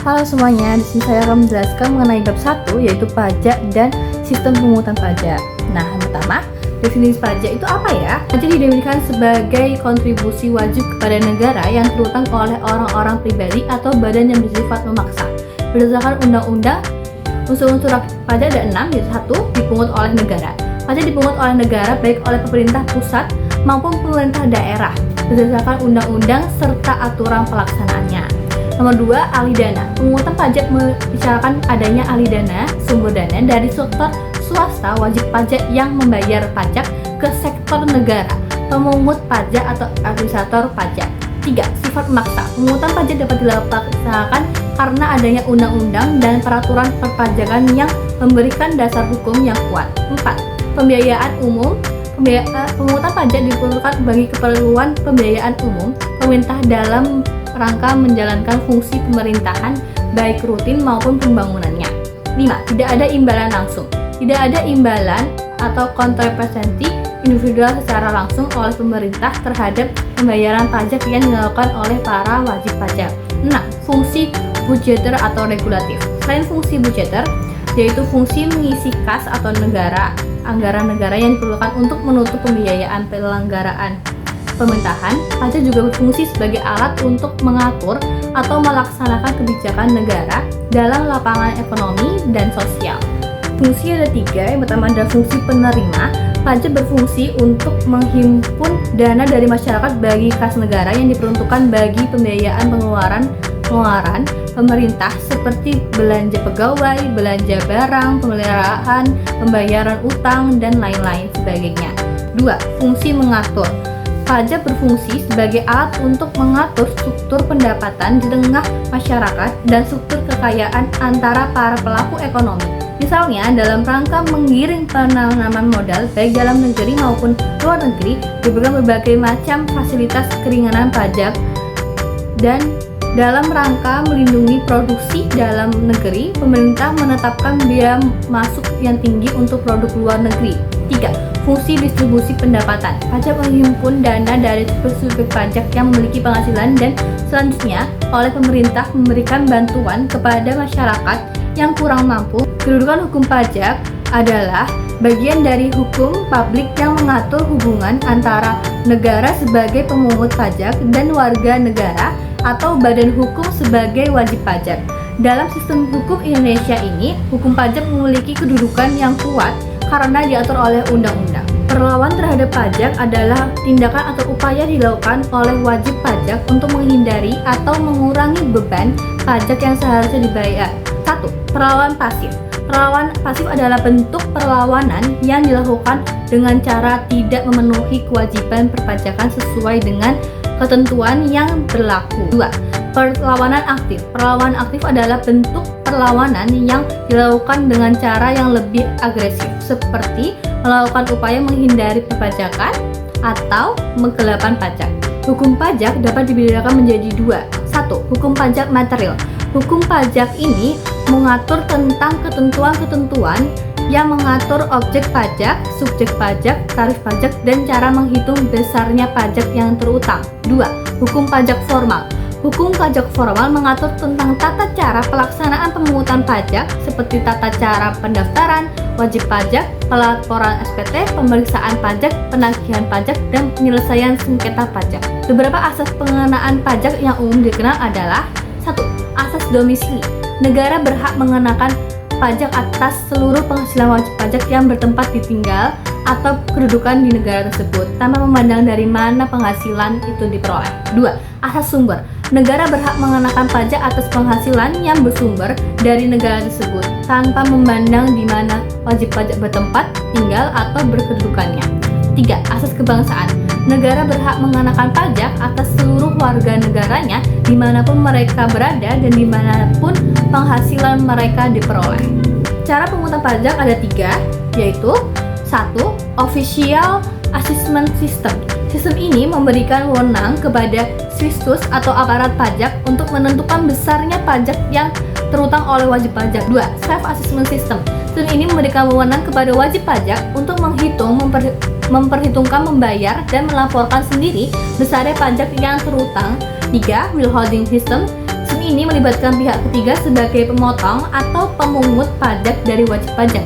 Halo semuanya, di sini saya akan menjelaskan mengenai bab 1 yaitu pajak dan sistem pemungutan pajak. Nah, yang pertama, definisi pajak itu apa ya? Pajak didefinisikan sebagai kontribusi wajib kepada negara yang terutang oleh orang-orang pribadi atau badan yang bersifat memaksa. Berdasarkan undang-undang, unsur-unsur pajak ada 6, yaitu 1. Dipungut oleh negara. Pajak dipungut oleh negara baik oleh pemerintah pusat maupun pemerintah daerah berdasarkan undang-undang serta aturan pelaksanaannya. Nomor 2, alih dana. Pemungutan pajak membicarakan adanya alih dana, sumber dana dari sektor swasta wajib pajak yang membayar pajak ke sektor negara, pemungut pajak atau administrator pajak. 3. Sifat memaksa. Pemungutan pajak dapat dilaksanakan karena adanya undang-undang dan peraturan perpajakan yang memberikan dasar hukum yang kuat. 4. Pembiayaan umum. Pemungutan pajak diperlukan bagi keperluan pembiayaan umum pemerintah dalam rangka menjalankan fungsi pemerintahan baik rutin maupun pembangunannya. 5. Tidak ada imbalan langsung. Tidak ada imbalan atau kontribusi individual secara langsung oleh pemerintah terhadap pembayaran pajak yang dilakukan oleh para wajib pajak. 6. Fungsi budgeter atau regulatif. Selain fungsi budgeter, yaitu fungsi mengisi kas atau anggaran negara yang diperlukan untuk menutup pembiayaan penyelenggaraan pemerintahan, pajak juga berfungsi sebagai alat untuk mengatur atau melaksanakan kebijakan negara dalam lapangan ekonomi dan sosial. Fungsi ada 3, yang pertama ada fungsi penerima. Pajak berfungsi untuk menghimpun dana dari masyarakat bagi kas negara yang diperuntukkan bagi pembiayaan pengeluaran pemerintah seperti belanja pegawai, belanja barang, pemeliharaan, pembayaran utang, dan lain-lain sebagainya. 2. Fungsi mengatur. Pajak berfungsi sebagai alat untuk mengatur struktur pendapatan di tengah masyarakat dan struktur kekayaan antara para pelaku ekonomi. Misalnya, dalam rangka menggiring penanaman modal baik dalam negeri maupun luar negeri, diberikan berbagai macam fasilitas keringanan pajak, dan dalam rangka melindungi produksi dalam negeri, pemerintah menetapkan biaya masuk yang tinggi untuk produk luar negeri. 3. Fungsi distribusi pendapatan. Pajak menghimpun dana dari subjek pajak yang memiliki penghasilan dan selanjutnya oleh pemerintah memberikan bantuan kepada masyarakat yang kurang mampu. Kedudukan hukum pajak adalah bagian dari hukum publik yang mengatur hubungan antara negara sebagai pemungut pajak dan warga negara atau badan hukum sebagai wajib pajak. Dalam sistem hukum Indonesia ini, hukum pajak memiliki kedudukan yang kuat karena diatur oleh undang-undang. Perlawan terhadap pajak adalah tindakan atau upaya dilakukan oleh wajib pajak untuk menghindari atau mengurangi beban pajak yang seharusnya dibayar. 1. Perlawan pasif. Perlawan pasif adalah bentuk perlawanan yang dilakukan dengan cara tidak memenuhi kewajiban perpajakan sesuai dengan ketentuan yang berlaku. 2. Perlawanan aktif. Perlawanan aktif adalah bentuk perlawanan yang dilakukan dengan cara yang lebih agresif, seperti melakukan upaya menghindari perpajakan atau penggelapan pajak. Hukum pajak dapat dibedakan menjadi 2. 1. Hukum pajak material. Hukum pajak ini mengatur tentang ketentuan-ketentuan yang mengatur objek pajak, subjek pajak, tarif pajak, dan cara menghitung besarnya pajak yang terutang. 2. Hukum pajak formal. Hukum pajak formal mengatur tentang tata cara pelaksanaan pemungutan pajak seperti tata cara pendaftaran, wajib pajak, pelaporan SPT, pemeriksaan pajak, penagihan pajak, dan penyelesaian sengketa pajak. Beberapa asas pengenaan pajak yang umum dikenal adalah 1. Asas domisili. Negara berhak mengenakan pajak atas seluruh penghasilan wajib pajak yang bertempat di tinggal atau kedudukan di negara tersebut tanpa memandang dari mana penghasilan itu diperoleh. 2. Asas sumber. Negara berhak mengenakan pajak atas penghasilan yang bersumber dari negara tersebut tanpa memandang di mana wajib pajak bertempat tinggal atau berkedudukannya. 3. Asas kebangsaan. Negara berhak mengenakan pajak atas seluruh warga negaranya dimanapun mereka berada dan dimanapun penghasilan mereka diperoleh. Cara pemungutan pajak ada 3, yaitu 1. Official Assessment System. Sistem ini memberikan wewenang kepada Swissus atau aparat pajak untuk menentukan besarnya pajak yang terutang oleh wajib pajak. 2. Self-Assessment System. Sistem ini memberikan wewenang kepada wajib pajak untuk memperhitungkan, membayar, dan melaporkan sendiri besarnya pajak yang terutang. 3. Withholding System. Sistem ini melibatkan pihak ketiga sebagai pemotong atau pemungut pajak dari wajib pajak.